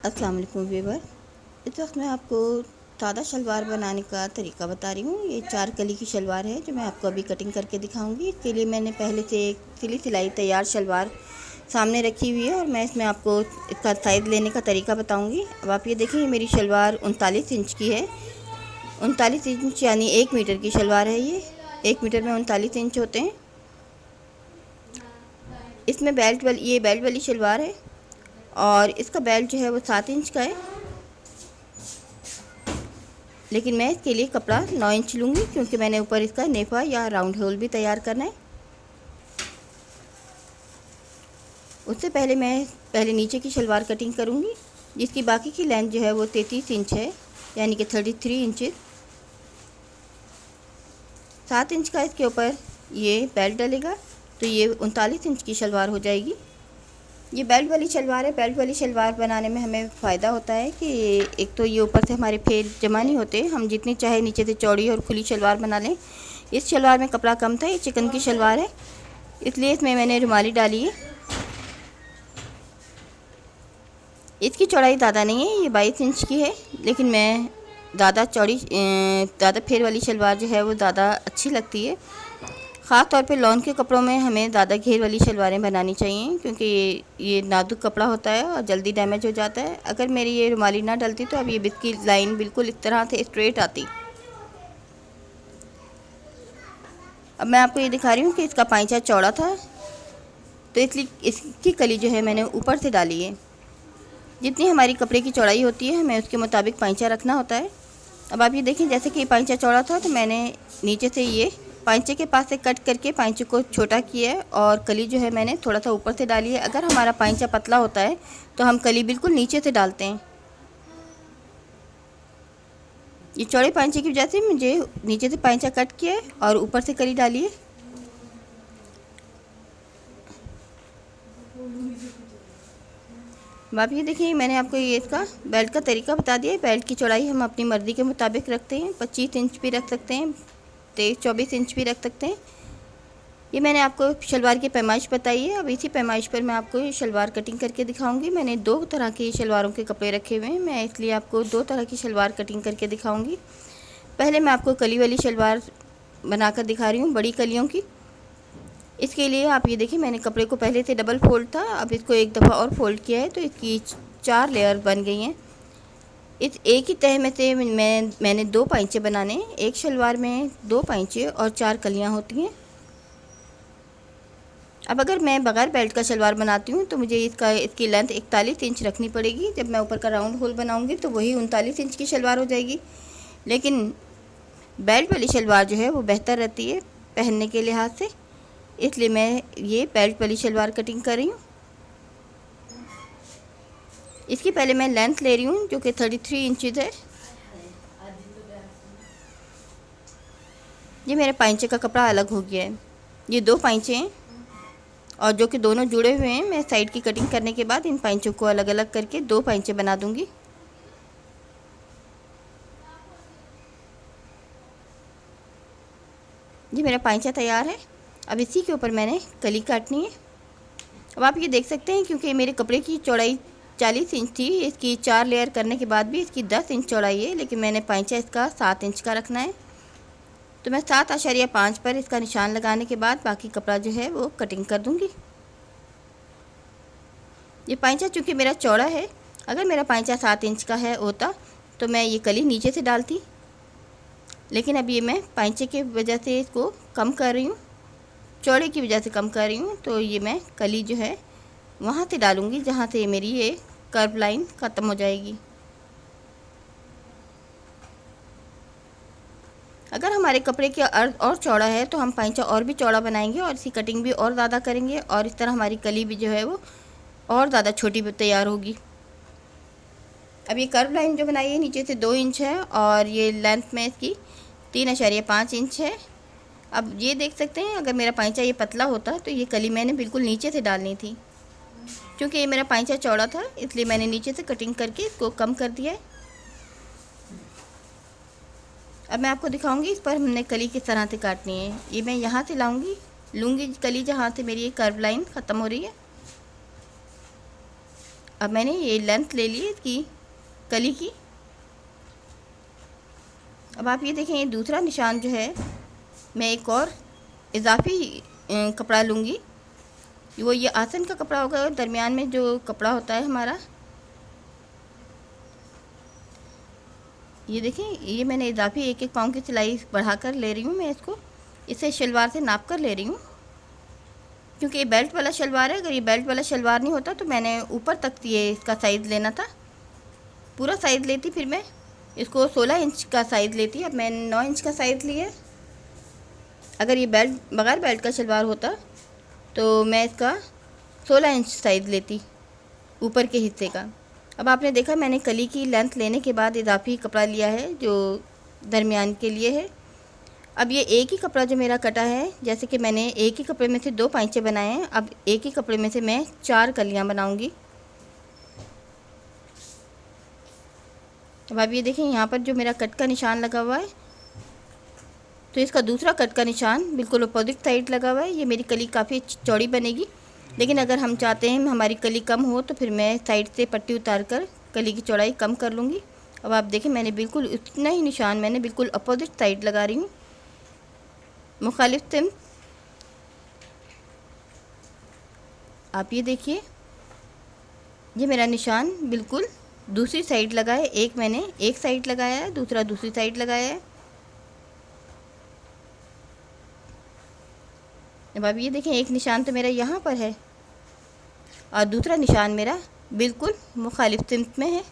अस्सलाम वालेकुम व्यूवर। इस वक्त मैं आपको सादा शलवार बनाने का तरीका बता रही हूँ। ये 4 कली की शलवार है जो मैं आपको अभी कटिंग करके दिखाऊंगी। इसके लिए मैंने पहले से एक सिलाई तैयार शलवार सामने रखी हुई है और मैं इसमें आपको इसका साइज़ लेने का तरीका बताऊंगी। अब आप ये देखिए, मेरी शलवार 39 इंच की है। 39 इंच यानी 1 मीटर की शलवार है। ये 1 मीटर में 39 इंच होते हैं। इसमें ये बेल्ट वाली शलवार है और इसका बेल्ट जो है वो 7 इंच का है, लेकिन मैं इसके लिए कपड़ा 9 इंच लूँगी क्योंकि मैंने ऊपर इसका नेफा या राउंड होल भी तैयार करना है। उससे पहले मैं नीचे की शलवार कटिंग करूँगी, जिसकी बाकी की लेंथ जो है वो 33 इंच है, यानी कि 33 इंच। 7 इंच का इसके ऊपर ये बेल्ट डलेगा तो ये 39 इंच की शलवार हो जाएगी। ये बेल्ट वाली शलवार है। बेल्ट वाली शलवार बनाने में हमें फ़ायदा होता है कि एक तो ये ऊपर से हमारे फेल जमा नहीं होते, हम जितनी चाहे नीचे से चौड़ी और खुली शलवार बना लें। इस शलवार में कपड़ा कम था, ये चिकन की शलवार है, इसलिए इसमें मैंने रुमाली डाली है। इसकी चौड़ाई ज़्यादा नहीं है, ये 22 इंच की है, लेकिन मैं ज़्यादा फेर वाली शलवार जो है वो ज़्यादा अच्छी लगती है। ख़ास तौर पे लॉन के कपड़ों में हमें ज़्यादा घेर वाली शलवारें बनानी चाहिए क्योंकि ये नाजुक कपड़ा होता है और जल्दी डैमेज हो जाता है। अगर मेरी ये रुमाली ना डलती तो अब ये बिस की लाइन बिल्कुल इस तरह से स्ट्रेट आती। अब मैं आपको ये दिखा रही हूँ कि इसका पाइचा चौड़ा था, तो इसलिए इसकी कली जो है मैंने ऊपर से डाली है। जितनी हमारी कपड़े की चौड़ाई होती है हमें उसके मुताबिक पाइचा रखना होता है। अब आप ये देखें, जैसे कि पाइचा चौड़ा था तो मैंने नीचे से ये पाइचे के पास से कट करके पाइचे को छोटा किया है और कली जो है मैंने थोड़ा सा ऊपर से डाली है। अगर हमारा पाइचा पतला होता है तो हम कली बिल्कुल नीचे से डालते हैं। ये चौड़े पाइचे की वजह से मुझे नीचे से पाइचा कट किया है और ऊपर से कली डाली है। आप ये देखिए, मैंने आपको ये इसका बेल्ट का तरीका बता दिया है। बेल्ट की चौड़ाई हम अपनी मर्ज़ी के मुताबिक रखते हैं। 25 इंच भी रख सकते हैं, 23-24 इंच भी रख सकते हैं। ये मैंने आपको शलवार की पैमाइश बताई है। अब इसी पैमाइश पर मैं आपको ये शलवार कटिंग करके दिखाऊंगी। मैंने 2 तरह की शलवारों के कपड़े रखे हुए हैं, मैं इसलिए आपको 2 तरह की शलवार कटिंग करके दिखाऊंगी। पहले मैं आपको कली वाली शलवार बनाकर दिखा रही हूँ, बड़ी कलियों की। इसके लिए आप ये देखिए, मैंने कपड़े को पहले से डबल फोल्ड था, अब इसको एक दफ़ा और फोल्ड किया है तो इसकी 4 लेयर बन गई हैं। इस एक ही तह में से मैंने 2 पाइचे बनाने हैं। एक शलवार में 2 पाइचे और 4 कलियाँ होती हैं। अब अगर मैं बगैर बेल्ट का शलवार बनाती हूँ तो मुझे इसकी लेंथ 41 इंच रखनी पड़ेगी। जब मैं ऊपर का राउंड होल बनाऊँगी तो वही 39 इंच की शलवार हो जाएगी। लेकिन बेल्ट वाली शलवार जो है वो बेहतर रहती है पहनने के लिहाज से, इसलिए मैं ये बेल्ट वाली शलवार कटिंग कर रही हूँ। इसकी पहले मैं लेंथ ले रही हूँ जो कि 33 इंचज़ है। ये मेरे पाइचे का कपड़ा अलग हो गया है। ये 2 पाइचे हैं और जो कि दोनों जुड़े हुए हैं। मैं साइड की कटिंग करने के बाद इन पाइचों को अलग अलग करके 2 पाइचे बना दूँगी। ये मेरा पाइचा तैयार है। अब इसी के ऊपर मैंने कली काटनी है। अब आप ये देख सकते हैं, क्योंकि मेरे कपड़े की चौड़ाई 40 इंच थी, इसकी 4 लेयर करने के बाद भी इसकी 10 इंच चौड़ाई है, लेकिन मैंने पाइचा इसका 7 इंच का रखना है। तो मैं 7.5 पर इसका निशान लगाने के बाद बाकी कपड़ा जो है वो कटिंग कर दूँगी। ये पाइचा चूँकि मेरा चौड़ा है, अगर मेरा पाइचा 7 इंच का है होता तो मैं ये कली नीचे से डालती, लेकिन अब ये मैं पाइचे की वजह से इसको कम कर रही हूँ, चौड़े की वजह से कम कर रही हूँ। तो ये मैं कली जो है वहाँ से डालूँगी जहाँ से मेरी ये कर्व लाइन ख़त्म हो जाएगी। अगर हमारे कपड़े के अर्ध और चौड़ा है तो हम पाइचा और भी चौड़ा बनाएंगे और इसकी कटिंग भी और ज़्यादा करेंगे और इस तरह हमारी कली भी जो है वो और ज़्यादा छोटी तैयार होगी। अब ये कर्व लाइन जो बनाई है नीचे से 2 इंच है और ये लेंथ में इसकी 3.5 इंच है। अब ये देख सकते हैं, अगर मेरा पाइचा ये पतला होता तो ये कली मैंने बिल्कुल नीचे से डालनी थी। क्योंकि ये मेरा पाइचा चौड़ा था इसलिए मैंने नीचे से कटिंग करके इसको कम कर दिया है। अब मैं आपको दिखाऊंगी इस पर हमने कली किस तरह से काटनी है। ये मैं यहाँ से लूँगी कली जहाँ से मेरी ये कर्व लाइन ख़त्म हो रही है। अब मैंने ये लेंथ ले ली इसकी कली की। अब आप ये देखें, ये दूसरा निशान जो है मैं एक और इजाफी कपड़ा लूँगी। वो ये आसन का कपड़ा होगा, दरमियान में जो कपड़ा होता है हमारा। ये देखें, ये मैंने इजाफी 1-1 पाँव की सिलाई बढ़ा कर ले रही हूँ मैं इसको। इसे शलवार से नाप कर ले रही हूँ, क्योंकि ये बेल्ट वाला शलवार है। अगर ये बेल्ट वाला शलवार नहीं होता तो मैंने ऊपर तक ये इसका साइज़ लेना था, पूरा साइज़ लेती, फिर मैं इसको 16 इंच का साइज़ लेती। अब मैंने 9 इंच का साइज़ लिया। अगर ये बेल्ट बगैर बेल्ट का शलवार होता तो मैं इसका 16 इंच साइज़ लेती ऊपर के हिस्से का। अब आपने देखा मैंने कली की लेंथ लेने के बाद इजाफी कपड़ा लिया है जो दरमियान के लिए है। अब ये एक ही कपड़ा जो मेरा कटा है, जैसे कि मैंने एक ही कपड़े में से 2 पाइंचे बनाए हैं, अब एक ही कपड़े में से मैं 4 कलियां बनाऊंगी। अब आप ये देखें, यहाँ पर जो मेरा कट का निशान लगा हुआ है, तो इसका दूसरा कट का निशान बिल्कुल अपोजिट साइड लगा हुआ है। ये मेरी कली काफ़ी चौड़ी बनेगी, लेकिन अगर हम चाहते हैं हमारी कली कम हो तो फिर मैं साइड से पट्टी उतार कर कली की चौड़ाई कम कर लूँगी। अब आप देखें, मैंने बिल्कुल इतना ही निशान मैंने बिल्कुल अपोजिट साइड लगा रही हूँ, मुखालिफ सिम। आप ये देखिए, ये मेरा निशान बिल्कुल दूसरी साइड लगा है। एक मैंने एक साइड लगाया है, दूसरा दूसरी साइड लगाया है। अब आप ये देखें, एक निशान तो मेरा यहाँ पर है और दूसरा निशान मेरा बिल्कुल मुखालिफ सिमत में है।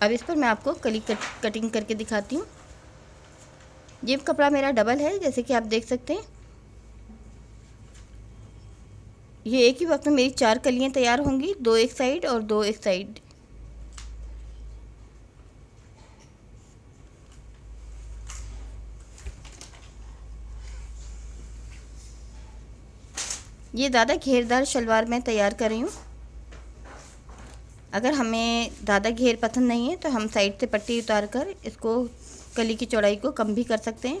अब इस पर मैं आपको कली कटिंग करके दिखाती हूँ। ये कपड़ा मेरा डबल है, जैसे कि आप देख सकते हैं। ये एक ही वक्त में मेरी 4 कलियाँ तैयार होंगी, 2 एक साइड और 2 एक साइड। ये ज़्यादा घेरदार शलवार मैं तैयार कर रही हूँ। अगर हमें ज़्यादा घेर पसंद नहीं है तो हम साइड से पट्टी उतार कर इसको कली की चौड़ाई को कम भी कर सकते हैं।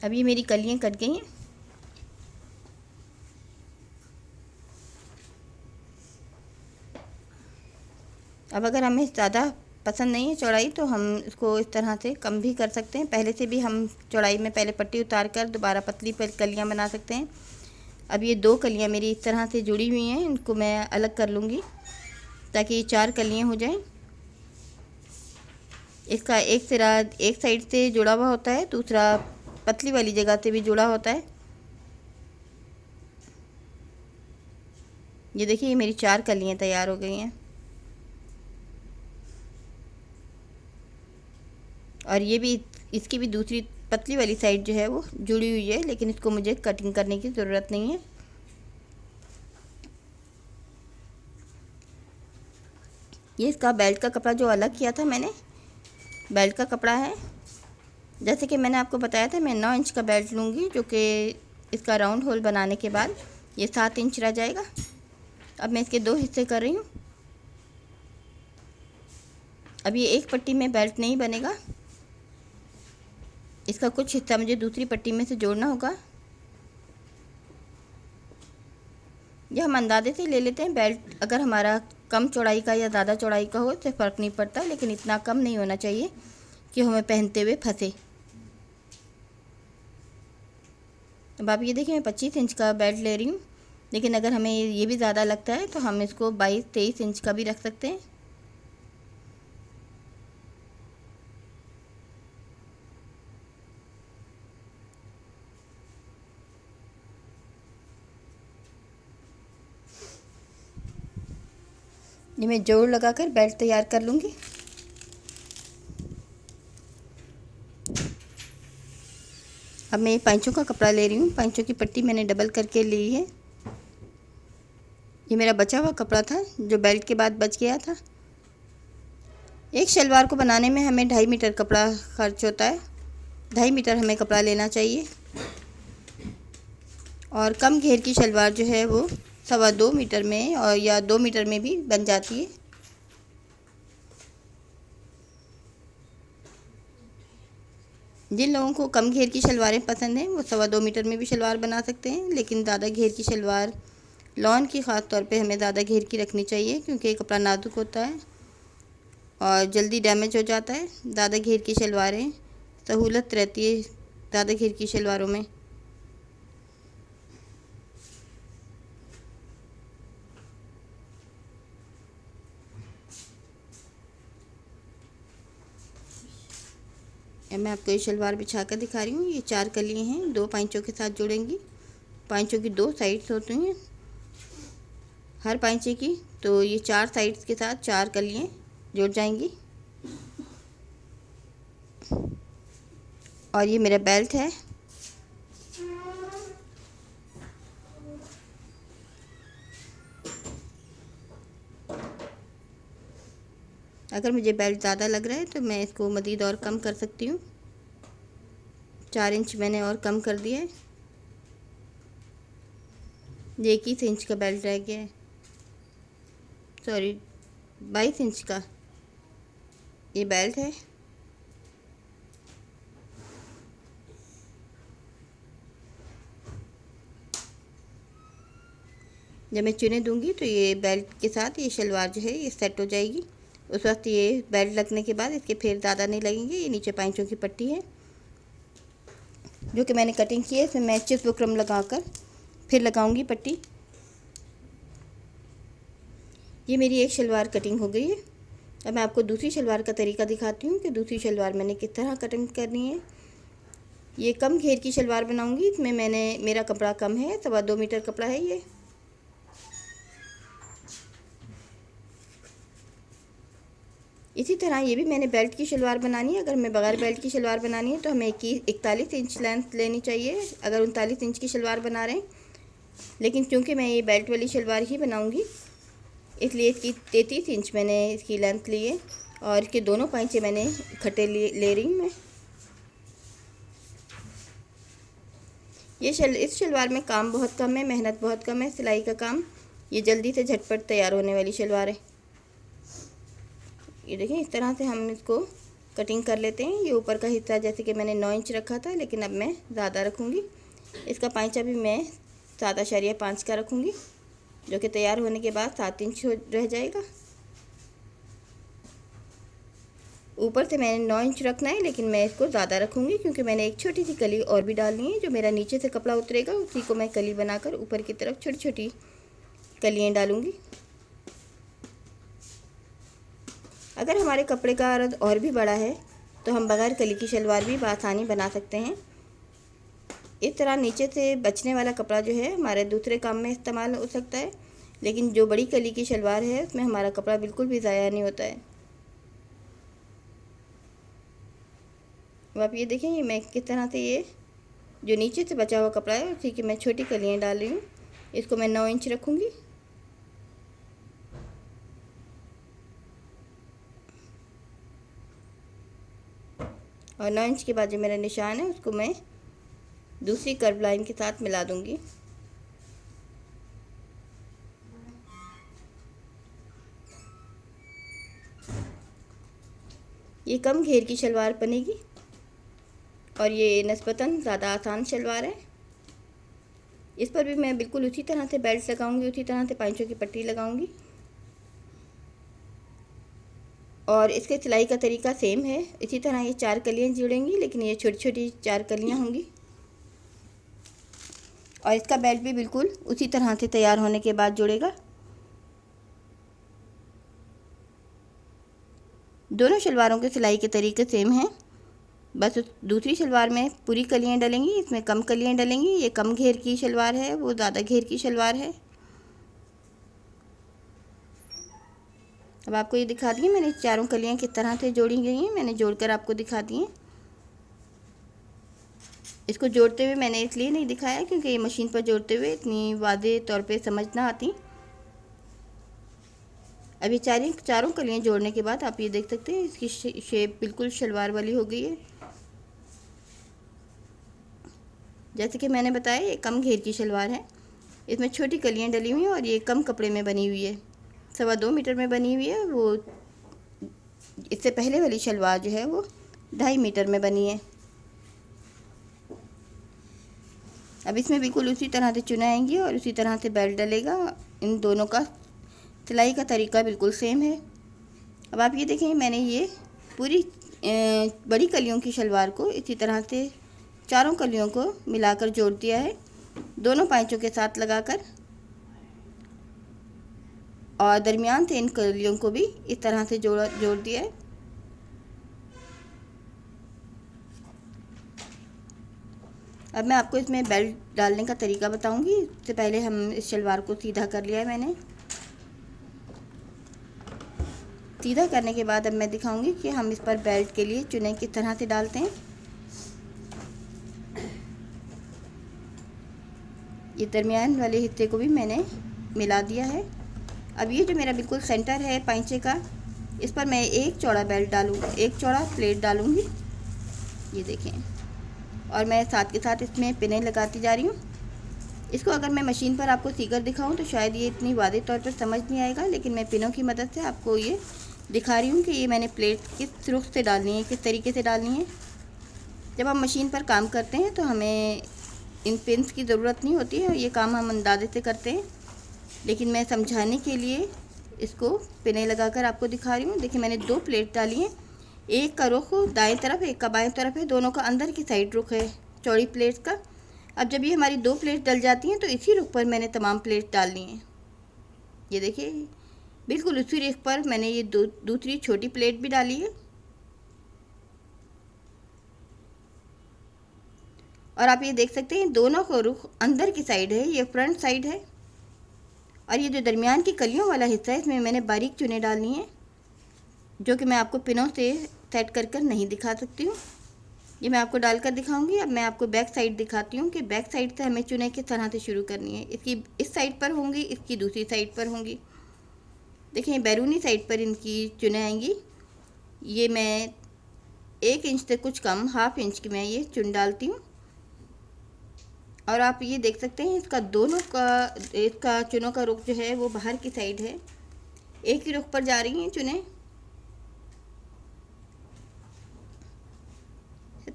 अब ये मेरी कलियाँ कट गई हैं। अब अगर हमें ज़्यादा पसंद नहीं है चौड़ाई तो हम इसको इस तरह से कम भी कर सकते हैं। पहले से भी हम चौड़ाई में पहले पट्टी उतार कर दोबारा पतली पर कलियाँ बना सकते हैं। अब ये 2 कलियाँ मेरी इस तरह से जुड़ी हुई हैं, इनको मैं अलग कर लूँगी ताकि ये 4 कलियाँ हो जाएं। इसका एक सिरा एक साइड से जुड़ा हुआ होता है, दूसरा पतली वाली जगह से भी जुड़ा होता है। ये देखिए, ये मेरी 4 कलियाँ तैयार हो गई हैं। और ये भी, इसकी भी दूसरी पतली वाली साइड जो है वो जुड़ी हुई है, लेकिन इसको मुझे कटिंग करने की ज़रूरत नहीं है। ये इसका बेल्ट का कपड़ा जो अलग किया था मैंने, बेल्ट का कपड़ा है। जैसे कि मैंने आपको बताया था, मैं 9 इंच का बेल्ट लूँगी, जो कि इसका राउंड होल बनाने के बाद ये 7 इंच रह जाएगा। अब मैं इसके 2 हिस्से कर रही हूँ। अब ये एक पट्टी में बेल्ट नहीं बनेगा, इसका कुछ हिस्सा मुझे दूसरी पट्टी में से जोड़ना होगा। यह हम अंदाजे से ले लेते हैं। बेल्ट अगर हमारा कम चौड़ाई का या ज़्यादा चौड़ाई का हो इससे फ़र्क नहीं पड़ता, लेकिन इतना कम नहीं होना चाहिए कि हमें पहनते हुए फंसे। अब आप ये देखिए, मैं 25 इंच का बेल्ट ले रही हूँ, लेकिन अगर हमें ये भी ज़्यादा लगता है तो हम इसको 22-23 इंच का भी रख सकते हैं। ये मैं जोड़ लगाकर बेल्ट तैयार कर लूँगी। अब मैं पाइंचों का कपड़ा ले रही हूँ। पाइंचों की पट्टी मैंने डबल करके ली है। ये मेरा बचा हुआ कपड़ा था जो बेल्ट के बाद बच गया था। एक शलवार को बनाने में हमें 2.5 मीटर कपड़ा खर्च होता है। 2.5 मीटर हमें कपड़ा लेना चाहिए, और कम घेर की शलवार जो है वो 2.25 मीटर में और या 2 मीटर में भी बन जाती है। जिन लोगों को कम घेर की शलवारें पसंद हैं वो 2.25 मीटर में भी शलवार बना सकते हैं, लेकिन ज़्यादा घेर की शलवार लॉन की ख़ास तौर पे हमें ज़्यादा घेर की रखनी चाहिए, क्योंकि कपड़ा नाजुक होता है और जल्दी डैमेज हो जाता है। ज़्यादा घेर की शलवारें सहूलत रहती है ज़्यादा घेर की शलवारों में। मैं आपको ये शलवार बिछा कर दिखा रही हूँ। ये 4 कलियाँ हैं, 2 पाइंचों के साथ जुड़ेंगी। पाइंचों की 2 साइड्स होती हैं हर पाइंचे की, तो ये 4 साइड्स के साथ 4 कलियाँ जुड़ जाएंगी। और ये मेरा बेल्ट है। अगर मुझे बेल्ट ज़्यादा लग रहा है तो मैं इसको मज़ीद और कम कर सकती हूँ। 4 इंच मैंने और कम कर दिया है। ये 21 इंच का बेल्ट रह गया है, सॉरी 22 इंच का ये बेल्ट है। जब मैं चुने दूंगी तो ये बेल्ट के साथ ये शलवार जो है ये सेट हो जाएगी। उस वक्त ये बेल्ट लगने के बाद इसके फेर ज़्यादा नहीं लगेंगे। ये नीचे पाइंचों की पट्टी है जो कि मैंने कटिंग की है, इसमें मैं चिस बुकरम लगाकर फिर लगाऊंगी पट्टी। ये मेरी एक शलवार कटिंग हो गई है। अब मैं आपको दूसरी शलवार का तरीका दिखाती हूँ कि दूसरी शलवार मैंने किस तरह कटिंग करनी है। ये कम घेर की शलवार बनाऊंगी। इसमें मेरा कपड़ा कम है, 2.25 मीटर कपड़ा है ये। इसी तरह ये भी मैंने बेल्ट की शलवार बनानी है। अगर मैं बगैर बेल्ट की शलवार बनानी है तो हमें 41 इंच लेंथ लेनी चाहिए, अगर 39 इंच की शलवार बना रहे हैं। लेकिन चूँकि मैं ये बेल्ट वाली शलवार ही बनाऊंगी इसलिए इसकी 33 इंच मैंने इसकी लेंथ ली है और इसके दोनों पाइंचे मैंने इकट्ठे ले रही हूँ मैं। इस शलवार में काम बहुत कम है, मेहनत बहुत कम है, सिलाई का काम। ये जल्दी से झटपट तैयार होने वाली शलवार है। ये देखिए इस तरह से हम इसको कटिंग कर लेते हैं। ये ऊपर का हिस्सा जैसे कि मैंने 9 इंच रखा था, लेकिन अब मैं ज़्यादा रखूँगी। इसका पाइंचा भी मैं 7.5 का रखूँगी, जो कि तैयार होने के बाद 7 इंच रह जाएगा। ऊपर से मैंने 9 इंच रखना है, लेकिन मैं इसको ज़्यादा रखूँगी क्योंकि मैंने एक छोटी सी कली और भी डालनी है। जो मेरा नीचे से कपड़ा उतरेगा उसी को मैं कली बनाकर ऊपर की तरफ छोटी छोटी कलियाँ डालूँगी। अगर हमारे कपड़े का अर्ज और भी बड़ा है तो हम बगैर कली की शलवार भी आसानी बना सकते हैं। इस तरह नीचे से बचने वाला कपड़ा जो है हमारे दूसरे काम में इस्तेमाल हो सकता है, लेकिन जो बड़ी कली की शलवार है उसमें हमारा कपड़ा बिल्कुल भी ज़ाया नहीं होता है। अब आप ये देखें ये मैं किस तरह से ये जो नीचे से बचा हुआ कपड़ा है उसी की मैं छोटी कलियाँ डाल रही हूँ। इसको मैं 9 इंच रखूँगी। और 9 इंच के बाद जो मेरा निशान है उसको मैं दूसरी कर्व लाइन के साथ मिला दूंगी। ये कम घेर की शलवार बनेगी और ये निस्बतन ज़्यादा आसान शलवार है। इस पर भी मैं बिल्कुल उसी तरह से बेल्ट लगाऊंगी, उसी तरह से पाइंचों की पट्टी लगाऊंगी और इसके सिलाई का तरीका सेम है। इसी तरह ये 4 कलियाँ जुड़ेंगी, लेकिन ये छोटी छोटी 4 कलियाँ होंगी। और इसका बेल्ट भी बिल्कुल उसी तरह से तैयार होने के बाद जुड़ेगा। दोनों शलवारों के सिलाई के तरीके सेम हैं, बस दूसरी शलवार में पूरी कलियाँ डलेंगी, इसमें कम कलियाँ डलेंगी। ये कम घेर की शलवार है, वो ज़्यादा घेर की शलवार है। अब आपको ये दिखा दी मैंने चारों कलियाँ किस तरह से जोड़ी गई हैं, मैंने जोड़कर आपको दिखा दी हैं। इसको जोड़ते हुए मैंने इसलिए नहीं दिखाया क्योंकि ये मशीन पर जोड़ते हुए इतनी वाज़ेह तौर पे समझ ना आती। अभी चारों कलियाँ जोड़ने के बाद आप ये देख सकते हैं इसकी शेप बिल्कुल शलवार वाली हो गई है। जैसे कि मैंने बताया ये कम घेर की शलवार है, इसमें छोटी कलियाँ डली हुई हैं और ये कम कपड़े में बनी हुई है, 2.25 मीटर में बनी हुई है। वो इससे पहले वाली शलवार जो है वो 2.5 मीटर में बनी है। अब इसमें बिल्कुल उसी तरह से चुन आएंगी और उसी तरह से बेल्ट डलेगा। इन दोनों का सिलाई का तरीका बिल्कुल सेम है। अब आप ये देखें, मैंने ये पूरी बड़ी कलियों की शलवार को इसी तरह से चारों कलियों को मिलाकर जोड़ दिया है, दोनों पाँचों के साथ लगाकर, और दरमियान से इन कलियों को भी इस तरह से जोड़ दिया है। अब मैं आपको इसमें बेल्ट डालने का तरीका बताऊंगी। इससे पहले हम इस शलवार को सीधा कर लिया है मैंने। सीधा करने के बाद अब मैं दिखाऊंगी कि हम इस पर बेल्ट के लिए चुने किस तरह से डालते हैं। ये दरमियान वाले हिस्से को भी मैंने मिला दिया है। अब ये जो मेरा बिल्कुल सेंटर है पाइंचे का, इस पर मैं एक चौड़ा बेल्ट डालूँगी, एक चौड़ा प्लेट डालूँगी, ये देखें। और मैं साथ के साथ इसमें पिनें लगाती जा रही हूँ। इसको अगर मैं मशीन पर आपको सीकर दिखाऊं तो शायद ये इतनी वाज़ेह तौर पर समझ नहीं आएगा, लेकिन मैं पिनों की मदद से आपको ये दिखा रही हूँ कि ये मैंने प्लेट किस रुख से डालनी है, किस तरीके से डालनी है। जब हम मशीन पर काम करते हैं तो हमें इन पिन्स की ज़रूरत नहीं होती है, ये काम हम अंदाजे से करते हैं, लेकिन मैं समझाने के लिए इसको पिनें लगाकर आपको दिखा रही हूँ। देखिए, मैंने 2 प्लेट डाली हैं, एक का रुख दाएं तरफ, एक का बाएं तरफ है, दोनों का अंदर की साइड रुख है चौड़ी प्लेट का। अब जब ये हमारी 2 प्लेट डल जाती हैं तो इसी रुख पर मैंने तमाम प्लेट डालनी है। ये देखिए, बिल्कुल उसी रुख पर मैंने ये दूसरी छोटी प्लेट भी डाली है। और आप ये देख सकते हैं दोनों का रुख अंदर की साइड है, ये फ्रंट साइड है। और ये जो दरमियान की कलियों वाला हिस्सा है, इसमें मैंने बारीक चुनें डालनी है, जो कि मैं आपको पिनों से सेट कर कर नहीं दिखा सकती हूँ। ये मैं आपको डालकर दिखाऊंगी। अब मैं आपको बैक साइड दिखाती हूँ कि बैक साइड से हमें चुनें किस तरह से शुरू करनी है। इसकी इस साइड पर होंगी, इसकी दूसरी साइड पर होंगी। देखिए, बैरूनी साइड पर इनकी चुनें आएंगी। ये मैं 1 इंच से कुछ कम, ½ इंच की मैं ये चुन डालती हूँ। और आप ये देख सकते हैं इसका चुनों का रुख जो है वो बाहर की साइड है, एक ही रुख पर जा रही हैं चुनें।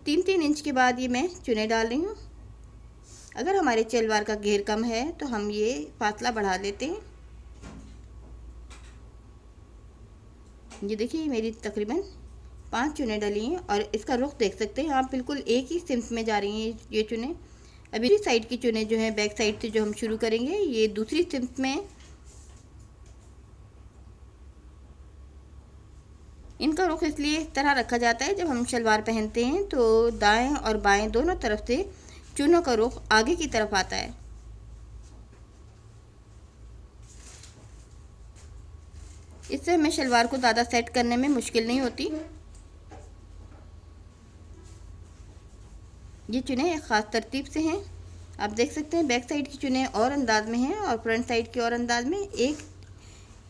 3-3 इंच के बाद ये मैं चुनें डाल रही हूँ। अगर हमारे शलवार का घेर कम है तो हम ये फासला बढ़ा लेते हैं। ये देखिए, मेरी तकरीबन 5 चुनें डली हैं और इसका रुख देख सकते हैं आप, बिल्कुल एक ही सिम्त में जा रही हैं ये चुनें। अभी दूसरी साइड की चुनें जो है बैक साइड से जो हम शुरू करेंगे, ये दूसरी सिम्त में। इनका रुख इसलिए इस तरह रखा जाता है, जब हम शलवार पहनते हैं तो दाएं और बाएं दोनों तरफ से चुनों का रुख आगे की तरफ आता है। इससे हमें शलवार को ज़्यादा सेट करने में मुश्किल नहीं होती। ये चुनें एक ख़ास तरतीब से हैं। आप देख सकते हैं बैक साइड की चुनें और अंदाज में हैं और फ्रंट साइड की और अंदाज में।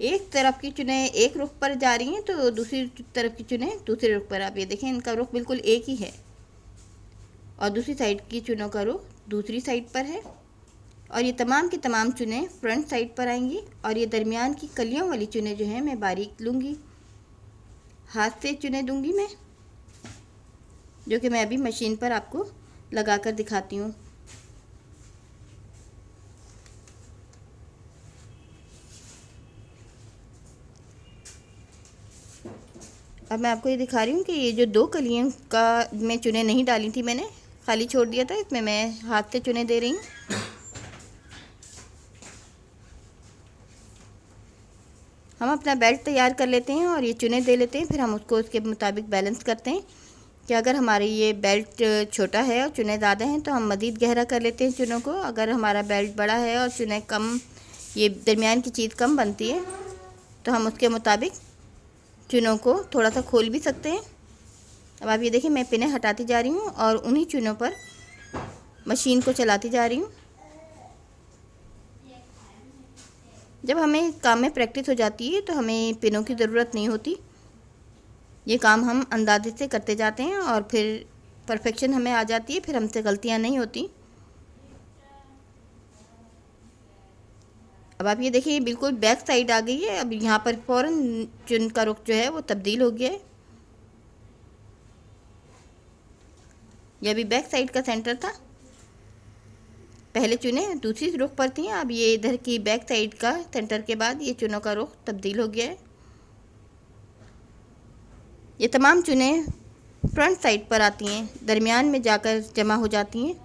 एक तरफ की चुनें एक रुख पर जा रही हैं तो दूसरी तरफ की चुनें दूसरे रुख पर। आप ये देखें, इनका रुख बिल्कुल एक ही है और दूसरी साइड की चुनों का रुख दूसरी साइड पर है। और ये तमाम की तमाम चुनें फ्रंट साइड पर आएंगी। और ये दरमियान की कलियों वाली चुनें जो हैं मैं बारीक लूँगी, हाथ से चुनें दूँगी मैं, जो कि मैं अभी मशीन पर आपको लगा कर दिखाती हूँ। अब मैं आपको ये दिखा रही हूँ कि ये जो 2 कलियों का मैं चुनें नहीं डाली थी, मैंने खाली छोड़ दिया था, इसमें मैं हाथ से चुनें दे रही हूँ। हम अपना बेल्ट तैयार कर लेते हैं और ये चुनें दे लेते हैं, फिर हम उसको उसके मुताबिक बैलेंस करते हैं कि अगर हमारी ये बेल्ट छोटा है और चुनें ज़्यादा हैं तो हम मज़ीद गहरा कर लेते हैं चुनों को। अगर हमारा बेल्ट बड़ा है और चुनें कम, ये दरमियान की चीज़ कम बनती है, तो हम उसके मुताबिक चुनों को थोड़ा सा खोल भी सकते हैं। अब आप ये देखिए, मैं पिनें हटाती जा रही हूँ और उन्हीं चुनों पर मशीन को चलाती जा रही हूँ। जब हमें काम में प्रैक्टिस हो जाती है तो हमें पिनों की ज़रूरत नहीं होती। ये काम हम अंदाजे से करते जाते हैं और फिर परफेक्शन हमें आ जाती है, फिर हमसे गलतियाँ नहीं होती। अब आप ये देखिए, बिल्कुल बैक साइड आ गई है। अब यहाँ पर फ़ौरन चुन का रुख जो है वो तब्दील हो गया है। ये अभी बैक साइड का सेंटर था। पहले चुने दूसरी रुख पर थी, अब ये इधर की बैक साइड का सेंटर के बाद ये चुनों का रुख तब्दील हो गया है। ये तमाम चुने फ्रंट साइड पर आती हैं, दरमियान में जाकर जमा हो जाती हैं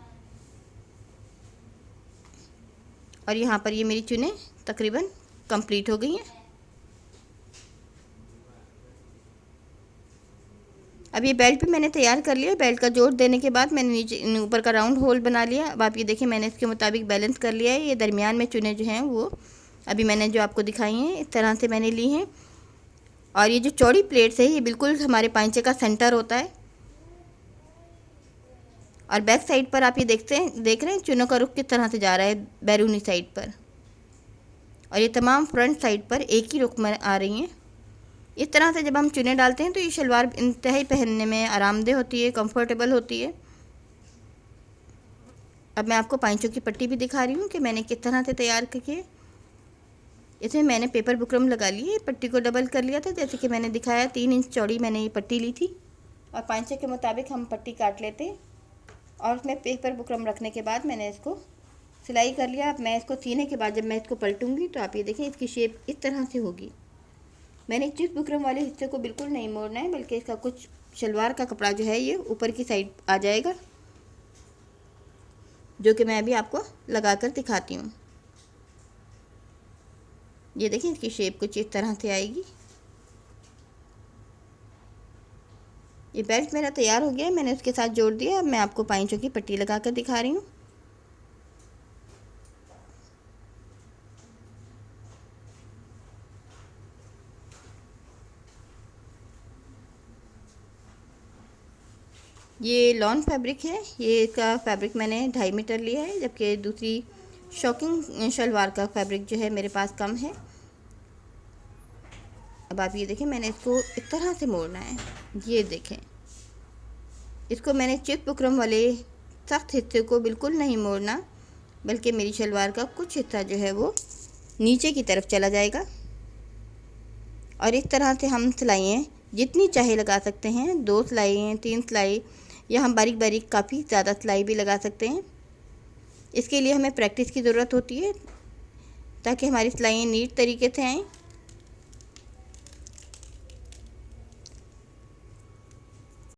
और यहाँ पर ये मेरी चुने तकरीबन कंप्लीट हो गई हैं। अब ये बेल्ट भी मैंने तैयार कर लिया। बेल्ट का जोड़ देने के बाद मैंने नीचे ऊपर का राउंड होल बना लिया। अब आप ये देखिए मैंने इसके मुताबिक बैलेंस कर लिया है। ये दरमियान में चुने जो हैं वो अभी मैंने जो आपको दिखाई हैं इस तरह से मैंने ली हैं। और ये जो चौड़ी प्लेट्स है ये बिल्कुल हमारे पाइंचे का सेंटर होता है। और बैक साइड पर आप ये देख रहे हैं चुनों का रुख किस तरह से जा रहा है बैरूनी साइड पर, और ये तमाम फ्रंट साइड पर एक ही रुख में आ रही हैं। इस तरह से जब हम चुने डालते हैं तो ये शलवार इंतहाई पहनने में आरामदेह होती है, कंफर्टेबल होती है। अब मैं आपको पाइंचों की पट्टी भी दिखा रही हूँ कि मैंने किस तरह से तैयार करके। इसमें मैंने पेपर बुकरम लगा ली है, पट्टी को डबल कर लिया था जैसे कि मैंने दिखाया। 3 इंच चौड़ी मैंने ये पट्टी ली थी और पाइंचे के मुताबिक हम पट्टी काट लेते हैं। और उसमें पेपर बुकरम रखने के बाद मैंने इसको सिलाई कर लिया। अब मैं इसको सीने के बाद जब मैं इसको पलटूँगी तो आप ये देखें इसकी शेप इस तरह से होगी। मैंने चिप बुकरम वाले हिस्से को बिल्कुल नहीं मोड़ना है, बल्कि इसका कुछ शलवार का कपड़ा जो है ये ऊपर की साइड आ जाएगा, जो कि मैं अभी आपको लगा कर दिखाती हूँ। ये देखिए इसकी शेप कुछ इस तरह से आएगी। ये बेल्ट मेरा तैयार हो गया है, मैंने उसके साथ जोड़ दिया। अब मैं आपको पाइंचों की पट्टी लगा कर दिखा रही हूँ। ये लॉन फैब्रिक है, ये इसका फैब्रिक मैंने 2.5 मीटर लिया है, जबकि दूसरी शॉकिंग शलवार का फैब्रिक जो है मेरे पास कम है। अब आप ये देखें मैंने इसको इस तरह से मोड़ना है। ये देखें इसको मैंने चिप बुकरम वाले सख्त हिस्से को बिल्कुल नहीं मोड़ना, बल्कि मेरी शलवार का कुछ हिस्सा जो है वो नीचे की तरफ चला जाएगा। और इस तरह से हम सिलाइयाँ जितनी चाहे लगा सकते हैं, 2 सिलाई 3 सिलाई, या हम बारीक बारीक काफ़ी ज़्यादा सिलाई भी लगा सकते हैं। इसके लिए हमें प्रैक्टिस की ज़रूरत होती है ताकि हमारी सिलाइयाँ नीट तरीके से आएँ।